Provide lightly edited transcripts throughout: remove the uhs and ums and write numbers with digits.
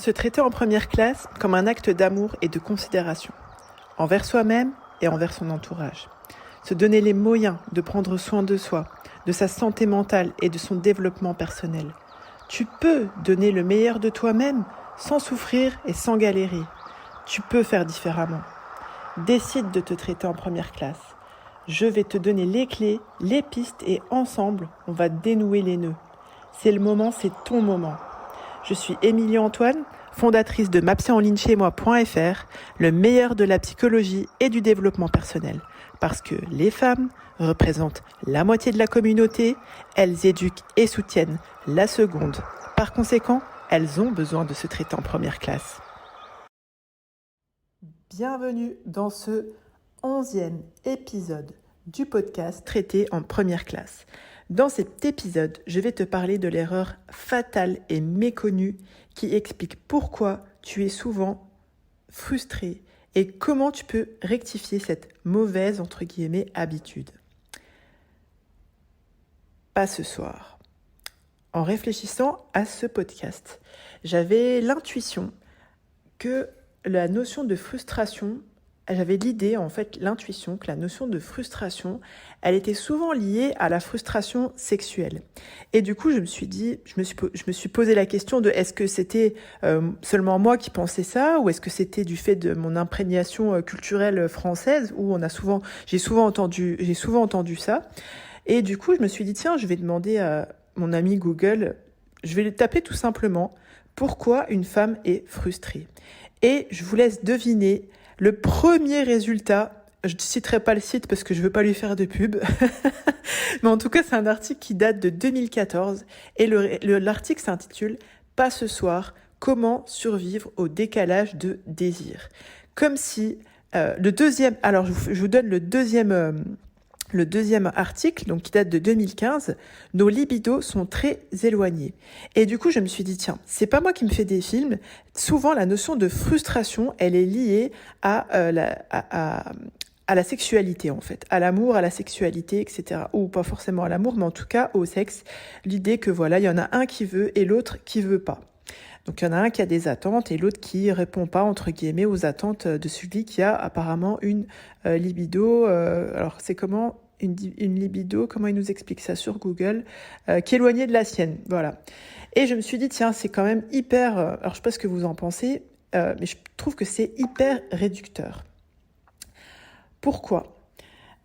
Se traiter en première classe comme un acte d'amour et de considération, envers soi-même et envers son entourage. Se donner les moyens de prendre soin de soi, de sa santé mentale et de son développement personnel. Tu peux donner le meilleur de toi-même sans souffrir et sans galérer. Tu peux faire différemment. Décide de te traiter en première classe. Je vais te donner les clés, les pistes et ensemble, on va dénouer les nœuds. C'est le moment, c'est ton moment. Je suis Émilie Antoine, fondatrice de mapsyenligne-chez-moi.fr, le meilleur de la psychologie et du développement personnel. Parce que les femmes représentent la moitié de la communauté, elles éduquent et soutiennent la seconde. Par conséquent, elles ont besoin de se traiter en première classe. Bienvenue dans ce 11e épisode du podcast Traité en première classe. Dans cet épisode, je vais te parler de l'erreur fatale et méconnue qui explique pourquoi tu es souvent frustré et comment tu peux rectifier cette mauvaise, entre guillemets, habitude. Pas ce soir. En réfléchissant à ce podcast, j'avais l'intuition que la notion de frustration, j'avais l'idée, en fait, l'intuition que la notion de frustration, elle était souvent liée à la frustration sexuelle. Et du coup, je me suis posé la question de est-ce que c'était seulement moi qui pensais ça, ou est-ce que c'était du fait de mon imprégnation culturelle française, où j'ai souvent entendu ça. Et du coup, je me suis dit tiens, je vais demander à mon ami Google, je vais lui taper tout simplement pourquoi une femme est frustrée. Et je vous laisse deviner le premier résultat. Je ne citerai pas le site parce que je ne veux pas lui faire de pub. Mais en tout cas, c'est un article qui date de 2014. Et l'article s'intitule « Pas ce soir, comment survivre au décalage de désir ». Comme si le deuxième... Alors, je vous donne le deuxième article, donc qui date de 2015, nos libidos sont très éloignés. Et du coup, je me suis dit, tiens, c'est pas moi qui me fais des films. Souvent, la notion de frustration, elle est liée à la sexualité, en fait. À l'amour, à la sexualité, etc. Ou pas forcément à l'amour, mais en tout cas au sexe. L'idée que voilà, il y en a un qui veut et l'autre qui veut pas. Donc il y en a un qui a des attentes et l'autre qui répond pas, entre guillemets, aux attentes de celui qui a apparemment une libido. Alors c'est comment une libido, comment il nous explique ça sur Google, qui est éloignée de la sienne. Voilà. Et je me suis dit, tiens, c'est quand même hyper... alors je sais pas ce que vous en pensez, mais je trouve que c'est hyper réducteur. Pourquoi ?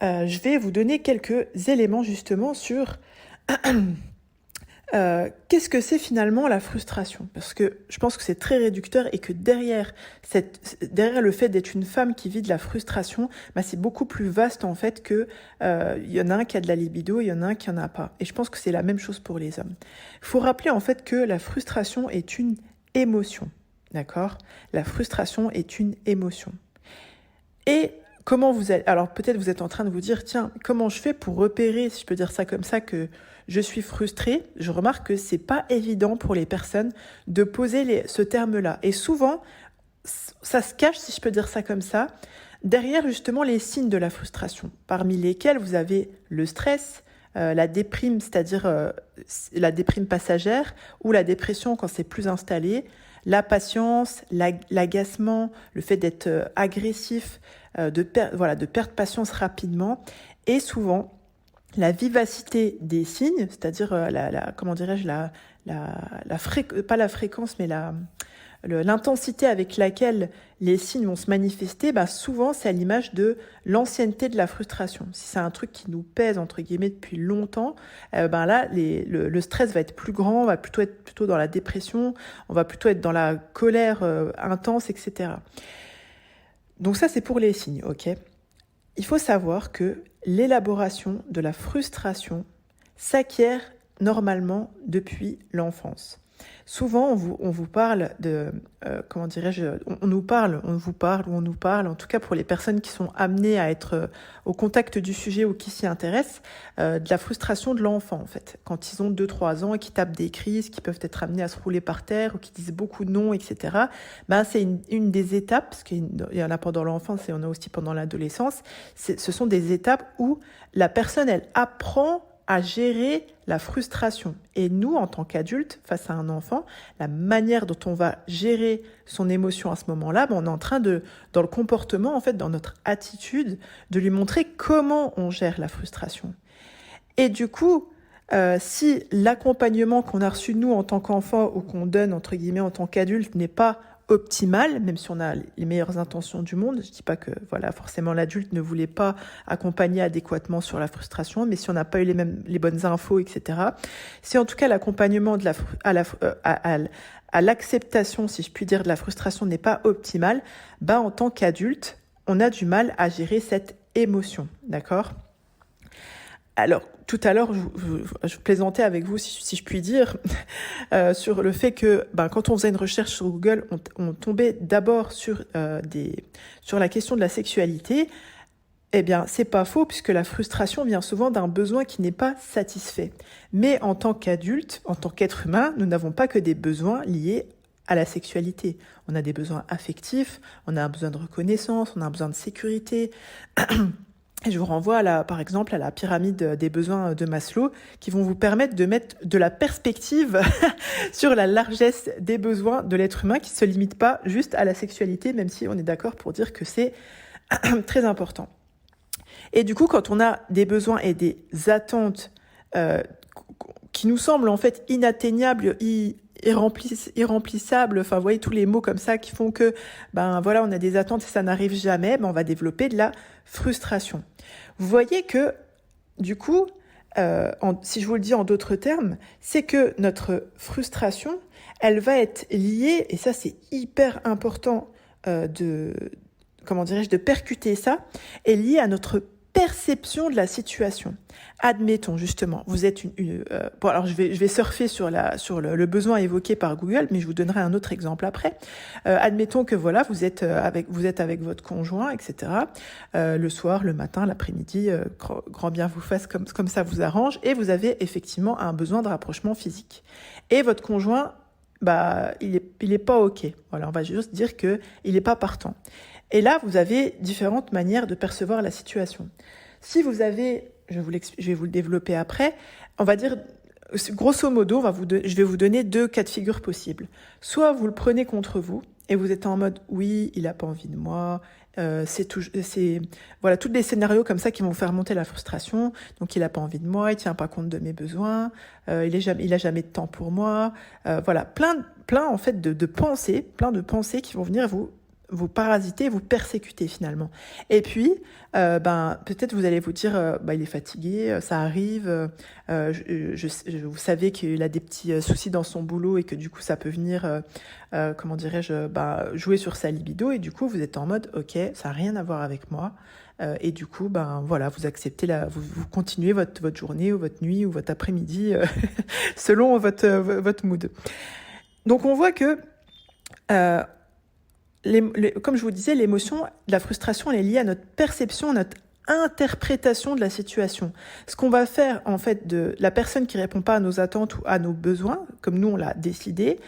Je vais vous donner quelques éléments justement sur... qu'est-ce que c'est finalement la frustration ? Parce que je pense que c'est très réducteur et que derrière le fait d'être une femme qui vit de la frustration, c'est beaucoup plus vaste en fait que y en a un qui a de la libido, il y en a un qui en a pas. Et je pense que c'est la même chose pour les hommes. Il faut rappeler en fait que la frustration est une émotion, d'accord ? La frustration est une émotion. Et comment vous allez... Alors peut-être vous êtes en train de vous dire, tiens, comment je fais pour repérer, si je peux dire ça comme ça, que je suis frustrée ? Je remarque que c'est pas évident pour les personnes de poser ce terme-là. Et souvent, ça se cache, si je peux dire ça comme ça, derrière justement les signes de la frustration, parmi lesquels vous avez le stress, la déprime, c'est-à-dire la déprime passagère, ou la dépression quand c'est plus installé, la patience, l'agacement, le fait d'être agressif, de perdre patience rapidement, et souvent la vivacité des signes, c'est-à-dire pas la fréquence, mais l'intensité avec laquelle les signes vont se manifester, souvent c'est à l'image de l'ancienneté de la frustration. Si c'est un truc qui nous pèse entre guillemets depuis longtemps, là le stress va être plus grand, on va plutôt être dans la dépression, on va plutôt être dans la colère intense, etc. Donc ça c'est pour les signes, ok ? Il faut savoir que l'élaboration de la frustration s'acquiert normalement depuis l'enfance. Souvent, on vous parle de, on vous parle, en tout cas pour les personnes qui sont amenées à être au contact du sujet ou qui s'y intéressent, de la frustration de l'enfant, en fait. Quand ils ont 2-3 ans et qui tapent des crises, qui peuvent être amenés à se rouler par terre ou qui disent beaucoup de non, etc. C'est une des étapes, parce qu'il y en a pendant l'enfance et il y en a aussi pendant l'adolescence, ce sont des étapes où la personne, elle apprend à gérer la frustration. Et nous, en tant qu'adultes, face à un enfant, la manière dont on va gérer son émotion à ce moment-là, on est en train de, dans le comportement, en fait, dans notre attitude, de lui montrer comment on gère la frustration. Et du coup, si l'accompagnement qu'on a reçu nous en tant qu'enfant ou qu'on donne entre guillemets en tant qu'adulte n'est pas optimal, même si on a les meilleures intentions du monde, je dis pas que voilà forcément l'adulte ne voulait pas accompagner adéquatement sur la frustration, mais si on n'a pas eu les bonnes infos, etc. Si en tout cas l'accompagnement à l'acceptation, si je puis dire, de la frustration n'est pas optimal, en tant qu'adulte, on a du mal à gérer cette émotion, d'accord ? Alors, tout à l'heure, je plaisantais avec vous, si je puis dire, sur le fait que quand on faisait une recherche sur Google, on tombait d'abord sur la question de la sexualité. Eh bien, c'est pas faux, puisque la frustration vient souvent d'un besoin qui n'est pas satisfait. Mais en tant qu'adulte, en tant qu'être humain, nous n'avons pas que des besoins liés à la sexualité. On a des besoins affectifs, on a un besoin de reconnaissance, on a un besoin de sécurité. Et je vous renvoie, par exemple, à la pyramide des besoins de Maslow, qui vont vous permettre de mettre de la perspective sur la largesse des besoins de l'être humain, qui ne se limite pas juste à la sexualité, même si on est d'accord pour dire que c'est très important. Et du coup, quand on a des besoins et des attentes qui nous semblent en fait inatteignables, irremplissables, enfin, vous voyez tous les mots comme ça qui font que, on a des attentes et ça n'arrive jamais, on va développer de la frustration. Vous voyez que, du coup, si je vous le dis en d'autres termes, c'est que notre frustration, elle va être liée, et ça c'est hyper important de percuter ça, est liée à notre perception de la situation. Admettons justement, vous êtes alors je vais surfer sur le besoin évoqué par Google, mais je vous donnerai un autre exemple après. Admettons que vous êtes avec votre conjoint, etc. Le soir, le matin, l'après-midi, grand bien vous fasse comme ça vous arrange, et vous avez effectivement un besoin de rapprochement physique. Et votre conjoint, il est pas ok. Voilà, on va juste dire que il est pas partant. Et là, vous avez différentes manières de percevoir la situation. Si vous avez, je vais vous le développer après, on va dire, grosso modo, je vais vous donner 2 cas de figure possibles. Soit vous le prenez contre vous et vous êtes en mode « oui, il n'a pas envie de moi », voilà, tous les scénarios comme ça qui vont vous faire monter la frustration. Donc, il n'a pas envie de moi, il ne tient pas compte de mes besoins, il a jamais de temps pour moi. Voilà, plein en fait de pensées qui vont venir vous parasiter, vous persécuter finalement. Et puis, peut-être vous allez vous dire, il est fatigué, ça arrive, vous savez qu'il a des petits soucis dans son boulot et que du coup ça peut venir, jouer sur sa libido, et du coup vous êtes en mode, ok, ça n'a rien à voir avec moi, et du coup, vous acceptez vous continuez votre journée ou votre nuit ou votre après-midi selon votre mood. Donc on voit que comme je vous disais, l'émotion, la frustration, elle est liée à notre perception, à notre interprétation de la situation. Ce qu'on va faire, en fait, de la personne qui répond pas à nos attentes ou à nos besoins, comme nous on l'a décidé,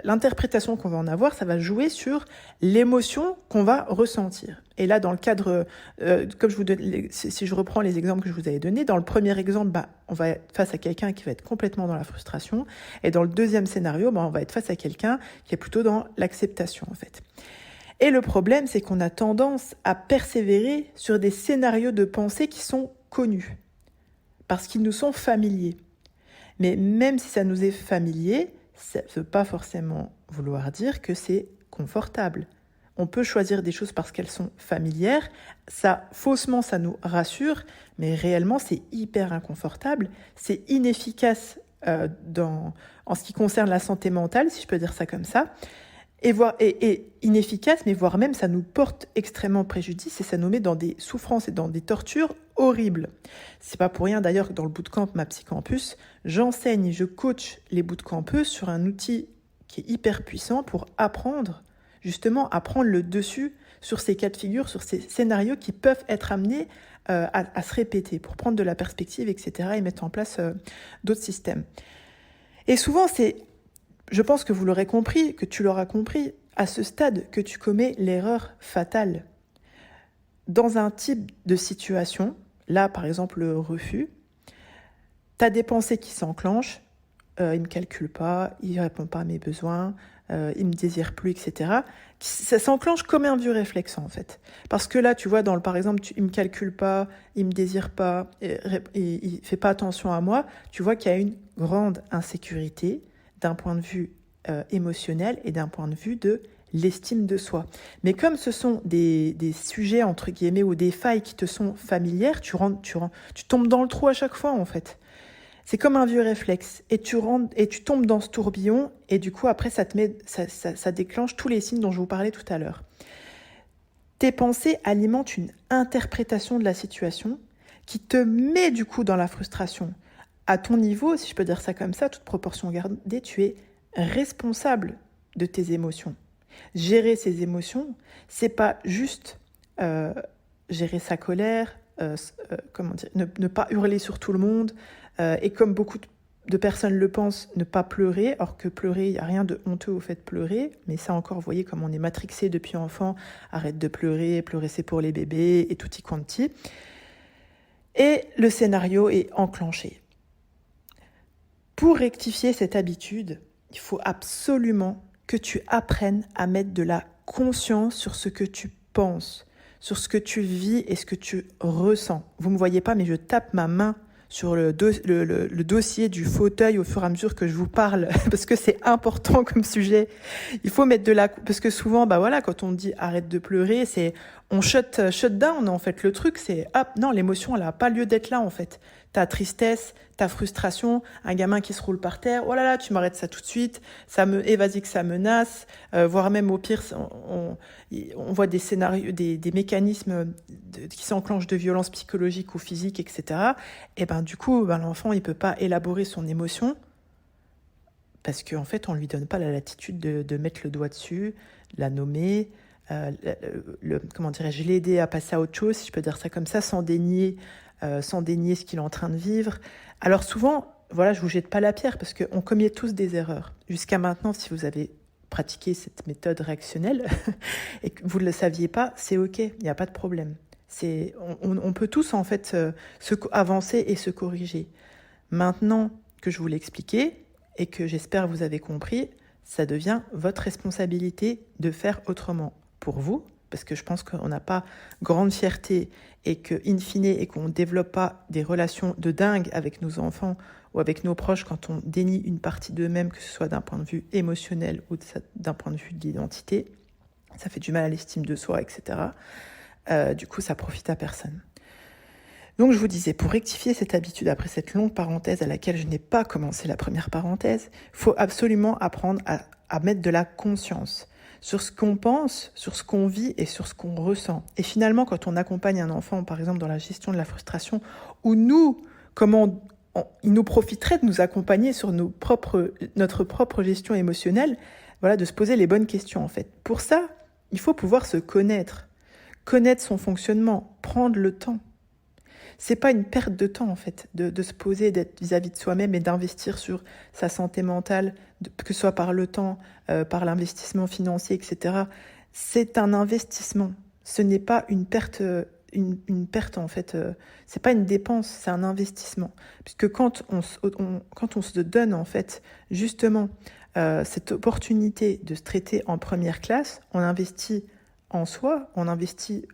l'interprétation qu'on va en avoir, ça va jouer sur l'émotion qu'on va ressentir. Et là, dans le cadre, comme je vous donne, si je reprends les exemples que je vous avais donnés, dans le premier exemple, on va être face à quelqu'un qui va être complètement dans la frustration, et dans le deuxième scénario, on va être face à quelqu'un qui est plutôt dans l'acceptation, en fait. Et le problème, c'est qu'on a tendance à persévérer sur des scénarios de pensée qui sont connus, parce qu'ils nous sont familiers. Mais même si ça nous est familier, ça ne veut pas forcément vouloir dire que c'est confortable. On peut choisir des choses parce qu'elles sont familières. Faussement, ça nous rassure, mais réellement, c'est hyper inconfortable. C'est inefficace en ce qui concerne la santé mentale, si je peux dire ça comme ça. Et inefficace, mais voire même ça nous porte extrêmement préjudice et ça nous met dans des souffrances et dans des tortures horribles. C'est pas pour rien d'ailleurs que dans le bootcamp Ma Psy Campus, j'enseigne, je coach les bootcampeuses sur un outil qui est hyper puissant pour apprendre le dessus sur ces cas de figure, sur ces scénarios qui peuvent être amenés à se répéter pour prendre de la perspective, etc. et mettre en place d'autres systèmes. Et souvent, je pense que vous l'aurez compris, que tu l'auras compris, à ce stade que tu commets l'erreur fatale. Dans un type de situation, là par exemple le refus, Tu as des pensées qui s'enclenchent, il ne me calcule pas, il ne répond pas à mes besoins, il ne me désire plus, etc. Ça s'enclenche comme un vieux réflexe en fait. Parce que là, tu vois, par exemple, il ne me calcule pas, il ne me désire pas, et il ne fait pas attention à moi, tu vois qu'il y a une grande insécurité d'un point de vue émotionnel et d'un point de vue de l'estime de soi. Mais comme ce sont des sujets, entre guillemets, ou des failles qui te sont familières, tu tombes dans le trou à chaque fois en fait. C'est comme un vieux réflexe. Et tu tombes dans ce tourbillon, et du coup, après, ça déclenche tous les signes dont je vous parlais tout à l'heure. Tes pensées alimentent une interprétation de la situation qui te met du coup dans la frustration. À ton niveau, si je peux dire ça comme ça, toute proportion gardée, tu es responsable de tes émotions. Gérer ses émotions, c'est pas juste gérer sa colère, ne pas hurler sur tout le monde, et comme beaucoup de personnes le pensent, ne pas pleurer, or que pleurer, il n'y a rien de honteux au fait de pleurer, mais ça encore, vous voyez comme on est matrixé depuis enfant, arrête de pleurer, pleurer c'est pour les bébés, et tutti quanti. Et le scénario est enclenché. Pour rectifier cette habitude, il faut absolument que tu apprennes à mettre de la conscience sur ce que tu penses, sur ce que tu vis et ce que tu ressens. Vous ne me voyez pas, mais je tape ma main sur le dossier du fauteuil au fur et à mesure que je vous parle, parce que c'est important comme sujet. Il faut mettre parce que souvent, quand on dit arrête de pleurer, on shut down, en fait. Le truc, c'est, non, l'émotion, elle n'a pas lieu d'être là, en fait. Ta tristesse, ta frustration, un gamin qui se roule par terre, oh là là, tu m'arrêtes ça tout de suite, vas-y que ça menace, voire même au pire, on voit des scénarios, des mécanismes qui s'enclenchent de violence psychologique ou physique, etc. Et du coup, l'enfant, il peut pas élaborer son émotion parce qu'en fait, on lui donne pas la latitude de mettre le doigt dessus, la nommer, comment dirais-je, l'aider à passer à autre chose, si je peux dire ça comme ça, sans dénier ce qu'il est en train de vivre. Alors souvent, voilà, je vous jette pas la pierre parce qu'on commet tous des erreurs. Jusqu'à maintenant, si vous avez pratiqué cette méthode réactionnelle et que vous ne le saviez pas, c'est ok, il n'y a pas de problème. On peut tous en fait avancer et se corriger. Maintenant que je vous l'ai expliqué et que j'espère vous avez compris, ça devient votre responsabilité de faire autrement pour vous, parce que je pense qu'on n'a pas grande fierté et que, in fine, et qu'on ne développe pas des relations de dingue avec nos enfants ou avec nos proches quand on dénie une partie d'eux-mêmes, que ce soit d'un point de vue émotionnel ou d'un point de vue de l'identité. Ça fait du mal à l'estime de soi, etc. Du coup, ça profite à personne. Donc je vous disais, pour rectifier cette habitude après cette longue parenthèse à laquelle je n'ai pas commencé la première parenthèse, il faut absolument apprendre à mettre de la conscience sur ce qu'on pense, sur ce qu'on vit et sur ce qu'on ressent. Et finalement, quand on accompagne un enfant, par exemple dans la gestion de la frustration, ou nous, il nous profiterait de nous accompagner sur notre propre gestion émotionnelle, voilà, de se poser les bonnes questions en fait. Pour ça, il faut pouvoir se connaître son fonctionnement, prendre le temps. C'est pas une perte de temps en fait de se poser, d'être vis-à-vis de soi-même et d'investir sur sa santé mentale, que ce soit par le temps, par l'investissement financier, etc. C'est un investissement. Ce n'est pas une perte en fait. C'est pas une dépense, c'est un investissement. Puisque quand on se donne en fait justement cette opportunité de se traiter en première classe, on investit en soi, on investit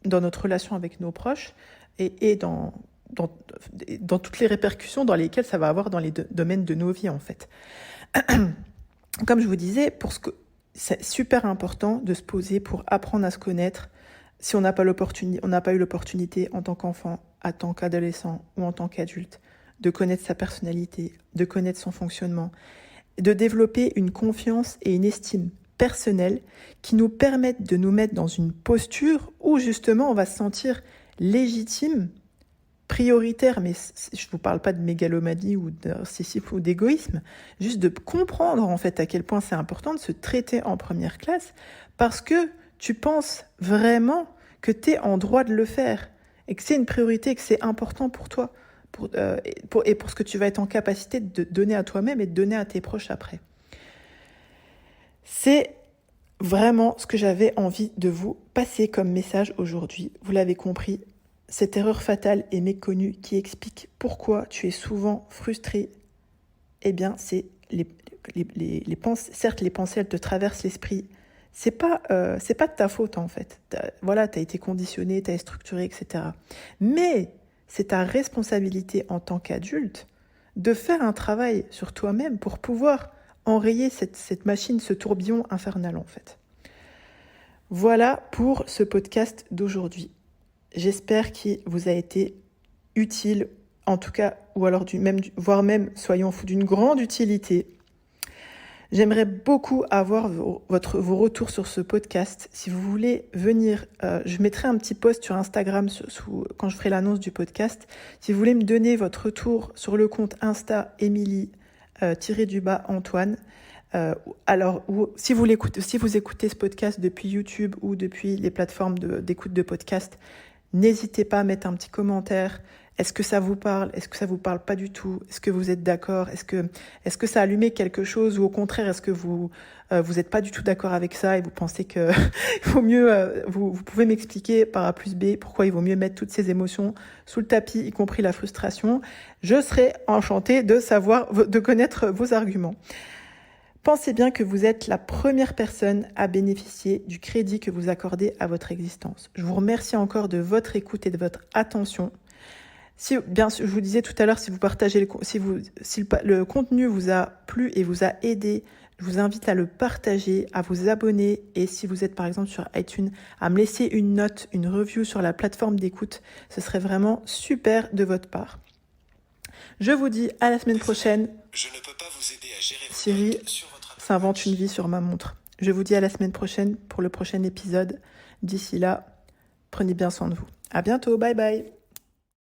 dans notre relation avec nos proches et dans toutes les répercussions dans lesquelles ça va avoir dans les domaines de nos vies en fait. Comme je vous disais, c'est super important de se poser pour apprendre à se connaître. Si on n'a pas eu l'opportunité en tant qu'enfant, en tant qu'adolescent ou en tant qu'adulte, de connaître sa personnalité, de connaître son fonctionnement, de développer une confiance et une estime personnelle qui nous permettent de nous mettre dans une posture où justement on va se sentir légitime, prioritaire, mais je ne vous parle pas de mégalomanie ou de narcissisme ou d'égoïsme, juste de comprendre en fait à quel point c'est important de se traiter en première classe parce que tu penses vraiment que tu es en droit de le faire et que c'est une priorité, que c'est important pour toi et pour ce que tu vas être en capacité de donner à toi-même et de donner à tes proches après. C'est vraiment ce que j'avais envie de vous passer comme message aujourd'hui. Vous l'avez compris, cette erreur fatale et méconnue qui explique pourquoi tu es souvent frustré, eh bien, c'est les pensées. Certes, les pensées, elles te traversent l'esprit. C'est pas de ta faute, en fait. Voilà, tu as été conditionné, tu as été structuré, etc. Mais c'est ta responsabilité en tant qu'adulte de faire un travail sur toi-même pour pouvoir enrayer cette machine, ce tourbillon infernal, en fait. Voilà pour ce podcast d'aujourd'hui. J'espère qu'il vous a été utile, en tout cas, ou alors voire même, soyons fous, d'une grande utilité. J'aimerais beaucoup avoir vos retours sur ce podcast. Si vous voulez venir, je mettrai un petit post sur Instagram quand je ferai l'annonce du podcast. Si vous voulez me donner votre retour sur le compte Insta Émilie-Antoine. Si vous écoutez ce podcast depuis YouTube ou depuis les plateformes d'écoute de podcast, n'hésitez pas à mettre un petit commentaire. Est-ce que ça vous parle? Est-ce que ça vous parle pas du tout? Est-ce que vous êtes d'accord? Est-ce que ça a allumé quelque chose? Ou au contraire, est-ce que vous êtes pas du tout d'accord avec ça et vous pensez que il vaut mieux, vous pouvez m'expliquer par A plus B pourquoi il vaut mieux mettre toutes ces émotions sous le tapis, y compris la frustration? Je serais enchantée de connaître vos arguments. Pensez bien que vous êtes la première personne à bénéficier du crédit que vous accordez à votre existence. Je vous remercie encore de votre écoute et de votre attention. Bien sûr, je vous disais tout à l'heure, si le contenu vous a plu et vous a aidé, je vous invite à le partager, à vous abonner et si vous êtes par exemple sur iTunes, à me laisser une note, une review sur la plateforme d'écoute. Ce serait vraiment super de votre part. Je vous dis à la semaine prochaine. Je ne peux pas vous aider à gérer Siri s'invente une vie sur ma montre. Je vous dis à la semaine prochaine pour le prochain épisode. D'ici là, prenez bien soin de vous. À bientôt, bye bye.